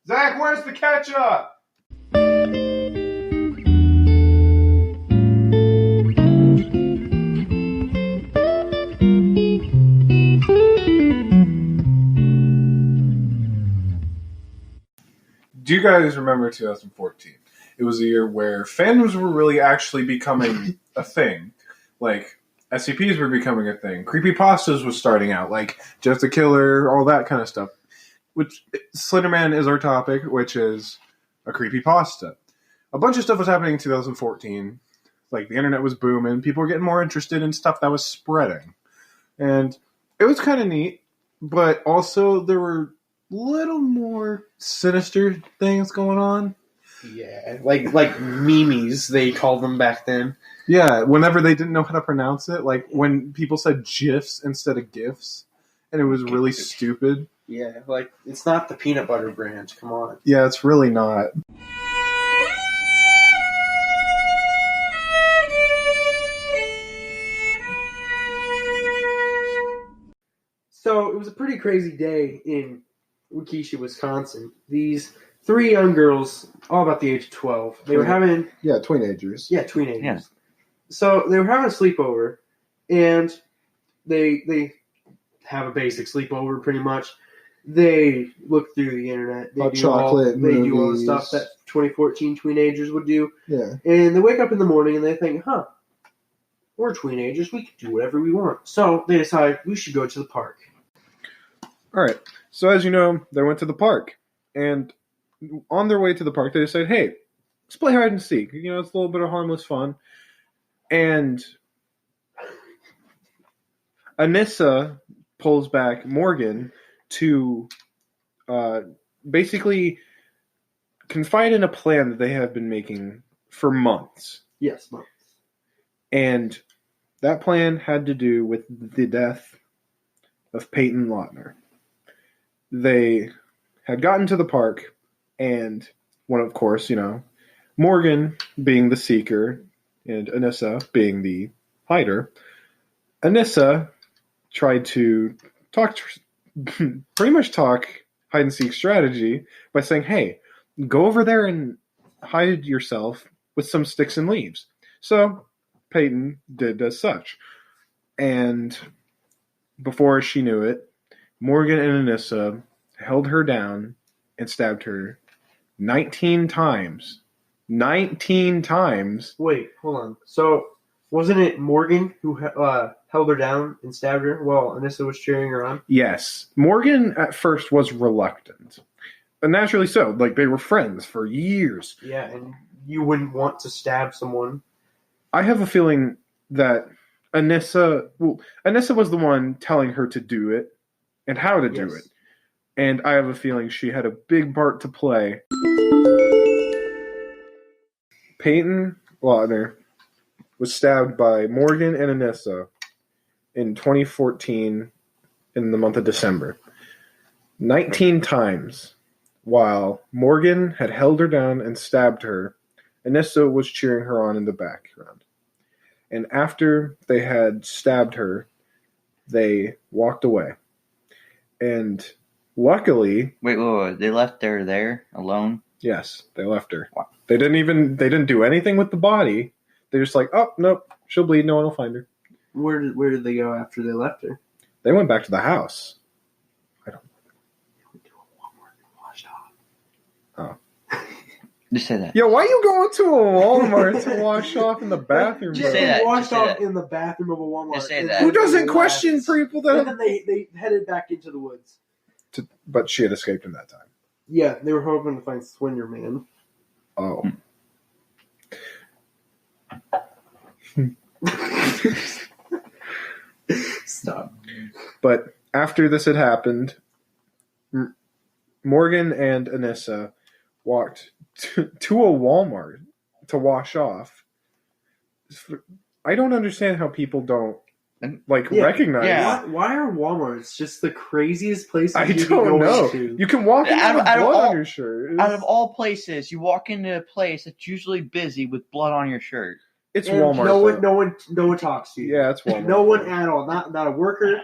Zach, where's the ketchup? Do you guys remember 2014? It was a year where fandoms were really actually becoming a thing. Like, SCPs were becoming a thing. Creepypastas was starting out, like Just a Killer, all that kind of stuff. Which, Slender Man is our topic, which is a creepypasta. A bunch of stuff was happening in 2014. Like, the internet was booming. People were getting more interested in stuff that was spreading. And it was kind of neat, but also there were little more sinister things going on. Yeah, like memes, they called them back then. Yeah, whenever they didn't know how to pronounce it, like when people said GIFs instead of GIFs, and it was really stupid. Yeah, like, it's not the peanut butter brand, come on. Yeah, it's really not. So, it was a pretty crazy day in Waukesha, Wisconsin. These 3 young girls, all about the age of 12, they were having... Yeah, teenagers. Yeah, teenagers. Yeah. So, they were having a sleepover, and they have a basic sleepover, pretty much. They look through the internet. They do all the stuff that 2014 teenagers would do. Yeah. And they wake up in the morning and they think, we're teenagers. We can do whatever we want. So they decide we should go to the park. All right. So as you know, they went to the park. And on their way to the park, they decided, hey, let's play hide and seek. You know, it's a little bit of harmless fun. And Anissa pulls back Morgan to basically confide in a plan that they have been making for months. Yes, months. And that plan had to do with the death of Peyton Lautner. They had gotten to the park, and of course, you know, Morgan being the seeker and Anissa being the hider, Anissa tried to pretty much talk hide and seek strategy by saying, hey, go over there and hide yourself with some sticks and leaves. So Peyton did as such. And before she knew it, Morgan and Anissa held her down and stabbed her 19 times. 19 times. Wait, hold on. So wasn't it Morgan who held her down and stabbed her while Anissa was cheering her on? Yes. Morgan at first was reluctant. And naturally so. Like, they were friends for years. Yeah, and you wouldn't want to stab someone. I have a feeling that Anissa was the one telling her to do it and how to do it. And I have a feeling she had a big part to play. Peyton Lautner was stabbed by Morgan and Anissa in 2014 in the month of December. 19 times. While Morgan had held her down and stabbed her, Anissa was cheering her on in the background. And after they had stabbed her, they walked away. And luckily... Wait. They left her there alone? Yes, they left her. Wow. They didn't do anything with the body. They're just like, oh, nope, she'll bleed, no one will find her. Where did they go after they left her? They went back to the house. I don't know. Oh. Just say that. Yeah, why are you going to a Walmart to wash off in the bathroom? Just say that. Washed Just say off that. in the bathroom of a Walmart. Just say that. Who doesn't question people that And then they headed back into the woods. But she had escaped in that time. Yeah, they were hoping to find Slender Man. Oh. Stop. But after this had happened, Morgan and Anissa walked to a Walmart to wash off. I don't understand how people don't recognize. Yeah. Why are Walmarts just the craziest places I you don't can go know. into? You can walk in with blood on your shirt. Out of all places, you walk into a place that's usually busy with blood on your shirt. It's And Walmart. No one talks to you. Yeah, it's Walmart. No one at all. Not a worker.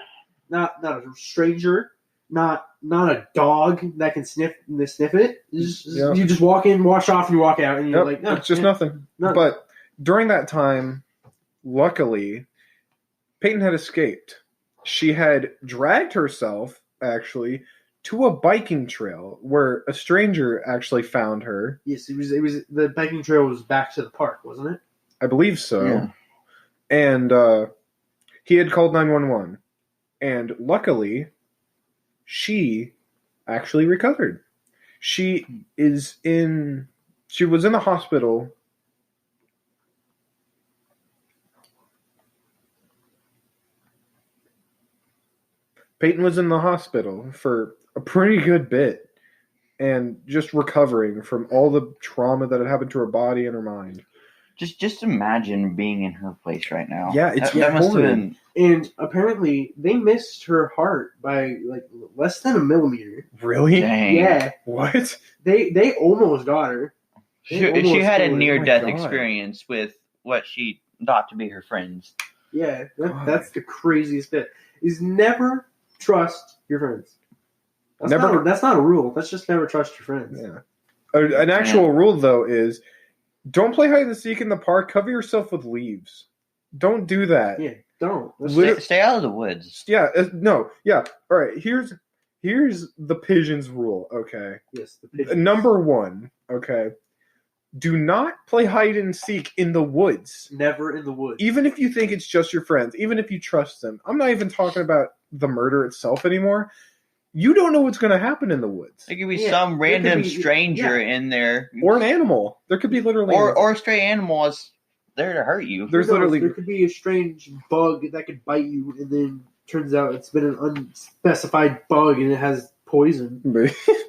Not a stranger. not a dog that can sniff it. Yep. You just walk in, wash off, and you walk out, and you're like, no, it's just nothing. But during that time, luckily, Peyton had escaped. She had dragged herself, actually, to a biking trail where a stranger actually found her. Yes, it was the biking trail was back to the park, wasn't it? I believe so. Yeah. And he had called 911. And luckily, she actually recovered. She was in the hospital. Peyton was in the hospital for a pretty good bit and just recovering from all the trauma that had happened to her body and her mind. Just imagine being in her place right now. Yeah, that must have been. And apparently, they missed her heart by like less than a millimeter. Really? Dang. Yeah. What? They almost got her. She had a Oh near-death my God. experience with what she thought to be her friends. Yeah, that's the craziest bit. Is never trust your friends. That's not a rule. That's just never trust your friends. Yeah. An actual rule, though, is don't play hide and seek in the park. Cover yourself with leaves. Don't do that. Yeah, don't. Stay out of the woods. Yeah. No. Yeah. All right. Here's the pigeons rule. Okay. Yes. The pigeons. Number 1. Okay. Do not play hide and seek in the woods. Never in the woods. Even if you think it's just your friends, even if you trust them. I'm not even talking about the murder itself anymore. You don't know what's going to happen in the woods. There could be some random stranger in there. Or an animal. There could be literally... Or a stray animal is there to hurt you. There could be a strange bug that could bite you, and then turns out it's been an unspecified bug, and it has poison.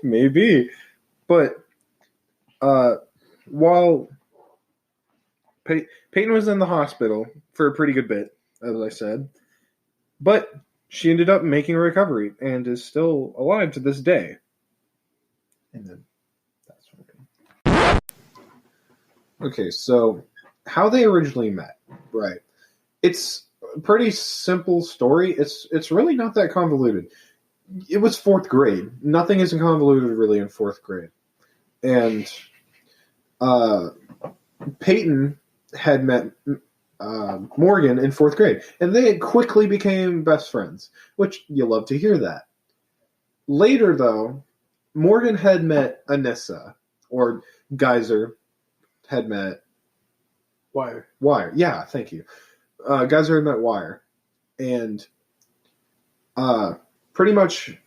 Maybe. But while Peyton was in the hospital for a pretty good bit, as I said, but she ended up making a recovery and is still alive to this day. And then that's okay. Okay, so how they originally met, right? It's a pretty simple story. It's really not that convoluted. It was 4th grade. Nothing isn't convoluted really in 4th grade. And Peyton had met Morgan in 4th grade, and they quickly became best friends, which you love to hear that. Later, though, Morgan had met Anissa, or Geyser had met Wire. Yeah, thank you. Geyser had met Wire, and pretty much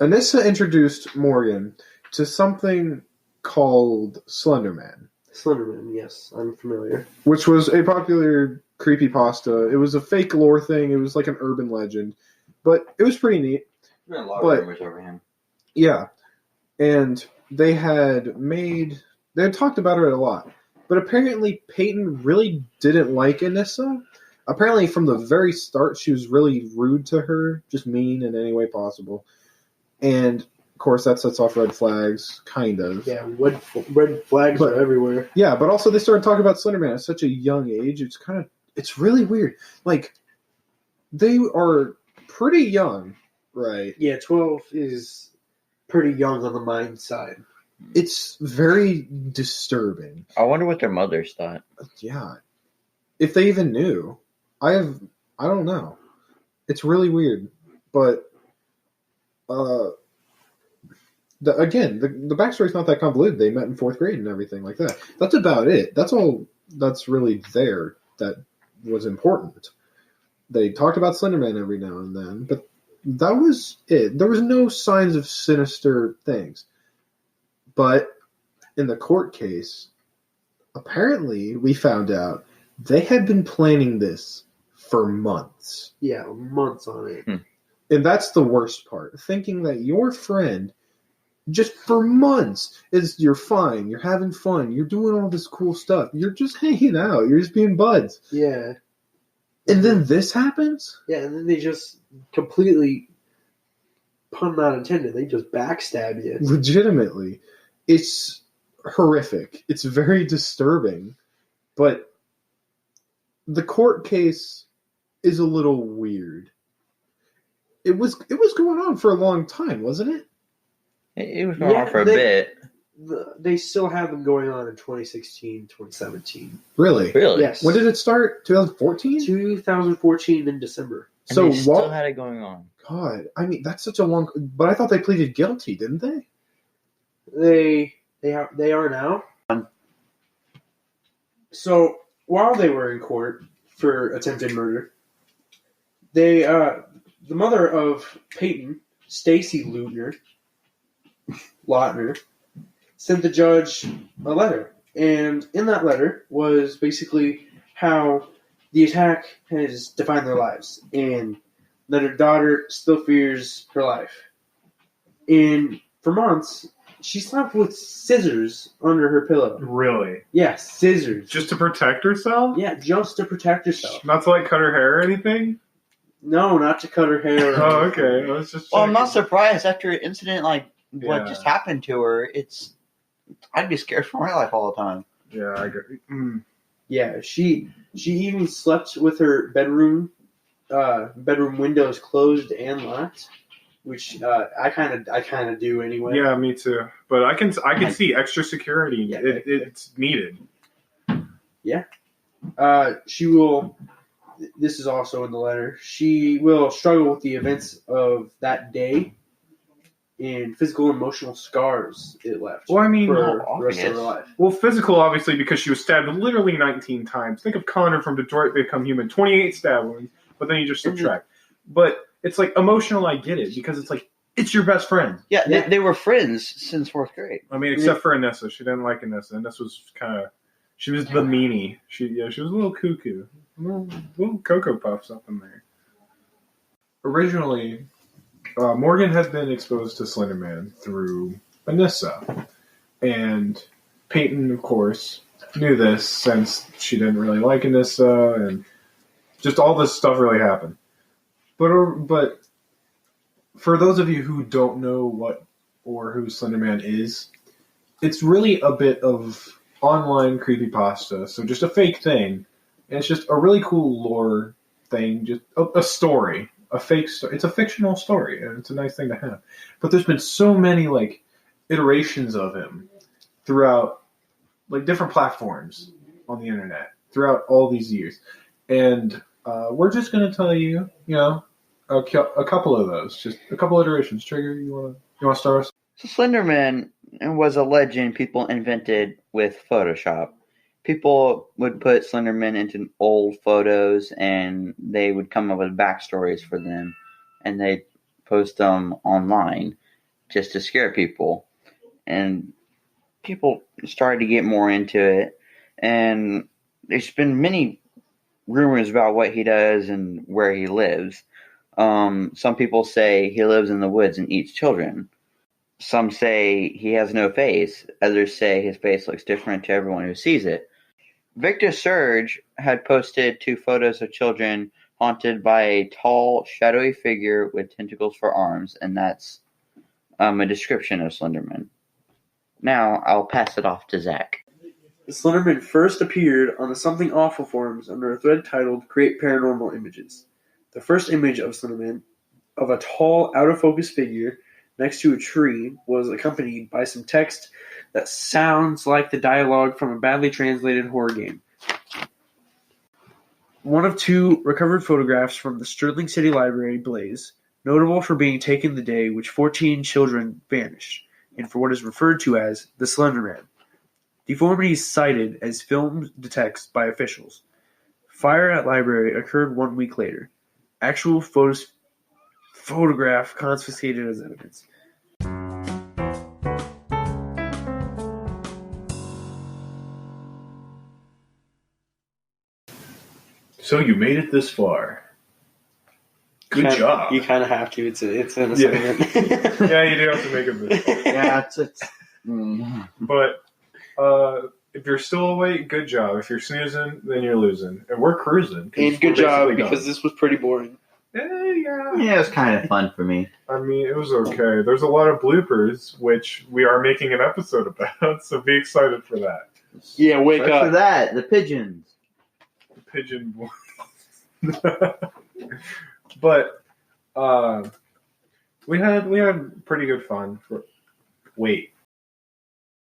Anissa introduced Morgan to something called Slender Man. Slender Man, yes, I'm familiar. Which was a popular creepypasta. It was a fake lore thing. It was like an urban legend. But it was pretty neat. There's been a lot of rumors over him. Yeah. And they had talked about her a lot. But apparently Peyton really didn't like Anissa. Apparently from the very start she was really rude to her. Just mean in any way possible. And of course, that sets off red flags, kind of. Yeah, red flags are everywhere. Yeah, but also they started talking about Slender Man at such a young age. It's really weird. Like, they are pretty young, right? Yeah, 12 is pretty young on the mind side. It's very disturbing. I wonder what their mothers thought. Yeah. If they even knew. I don't know. It's really weird. But, the backstory's not that convoluted. They met in 4th grade and everything like that. That's about it. That's all that's really there that was important. They talked about Slender Man every now and then, but that was it. There was no signs of sinister things. But in the court case, apparently we found out they had been planning this for months. Yeah, months on it. And that's the worst part. Thinking that your friend, just for months, you're fine, you're having fun, you're doing all this cool stuff, you're just hanging out, you're just being buds. Yeah. And then this happens? Yeah, and then they just completely, pun not intended, they just backstab you. Legitimately. It's horrific. It's very disturbing. But the court case is a little weird. It was going on for a long time, wasn't it? It was going on for a bit. They still have them going on in 2016, 2017. Really? Yes. When did it start? 2014? 2014 in December. And so they still had it going on. God, I mean, that's such a long... But I thought they pleaded guilty, didn't they? They are now. So while they were in court for attempted murder, the mother of Peyton, Stacy Lautner, sent the judge a letter, and in that letter was basically how the attack has defined their lives, and that her daughter still fears her life. And for months, she slept with scissors under her pillow. Really? Yeah, scissors. Just to protect herself? Yeah, just to protect herself. Not to, like, cut her hair or anything? No, not to cut her hair. Oh, okay. I was just I'm not surprised after an incident like what just happened to her. I'd be scared for my life all the time. Yeah, I agree. Yeah, she even slept with her bedroom windows closed and locked, which I kind of do anyway. Yeah, me too. But I can see extra security. Yeah, it's needed. Yeah. She will. This is also in the letter. She will struggle with the events of that day and physical and emotional scars it left. Well, I mean, for the rest of her life. Well, physical, obviously, because she was stabbed literally 19 times. Think of Connor from Detroit Become Human, 28 stab wounds, but then you just subtract. But it's like emotional, I get it, because it's like, it's your best friend. Yeah. They were friends since 4th grade. I mean, except for Anessa. She didn't like Anessa. Anessa was she was the meanie. She was a little cuckoo. Little Cocoa Puffs up in there. Originally, Morgan had been exposed to Slender Man through Anissa. And Peyton, of course, knew this since she didn't really like Anissa, and just all this stuff really happened. But for those of you who don't know what or who Slender Man is, it's really a bit of online creepypasta, so just a fake thing. And it's just a really cool lore thing, just a story, a fake story. It's a fictional story, and it's a nice thing to have. But there's been so many like iterations of him throughout like different platforms on the internet throughout all these years, and we're just going to tell you, a couple of those, just a couple iterations. Trigger, you want to start us? So Slender Man was a legend people invented with Photoshop. People would put Slender Man into old photos, and they would come up with backstories for them, and they'd post them online just to scare people. And people started to get more into it, and there's been many rumors about what he does and where he lives. Some people say he lives in the woods and eats children. Some say he has no face. Others say his face looks different to everyone who sees it. Victor Surge had posted 2 photos of children haunted by a tall, shadowy figure with tentacles for arms, and that's a description of Slenderman. Now, I'll pass it off to Zach. Slenderman first appeared on the Something Awful forums under a thread titled Create Paranormal Images. The first image of Slenderman, of a tall, out-of-focus figure next to a tree, was accompanied by some text that sounds like the dialogue from a badly translated horror game. One of 2 recovered photographs from the Sterling City Library blaze, notable for being taken the day which 14 children vanished, and for what is referred to as the Slender Man. Deformities cited as filmed detects by officials. Fire at library occurred 1 week later. Actual photograph confiscated as evidence. So you made it this far. Good job. You kind of have to. It's an assignment. Yeah, you do have to make a bit. Yeah, But if you're still awake, good job. If you're snoozing, then you're losing. And we're cruising. And good job, because this was pretty boring. Yeah, it was kind of fun for me. I mean, it was okay. There's a lot of bloopers, which we are making an episode about, so be excited for that. Yeah, wake up. For that, the pigeons. The pigeon boy. But we had pretty good fun. Wait,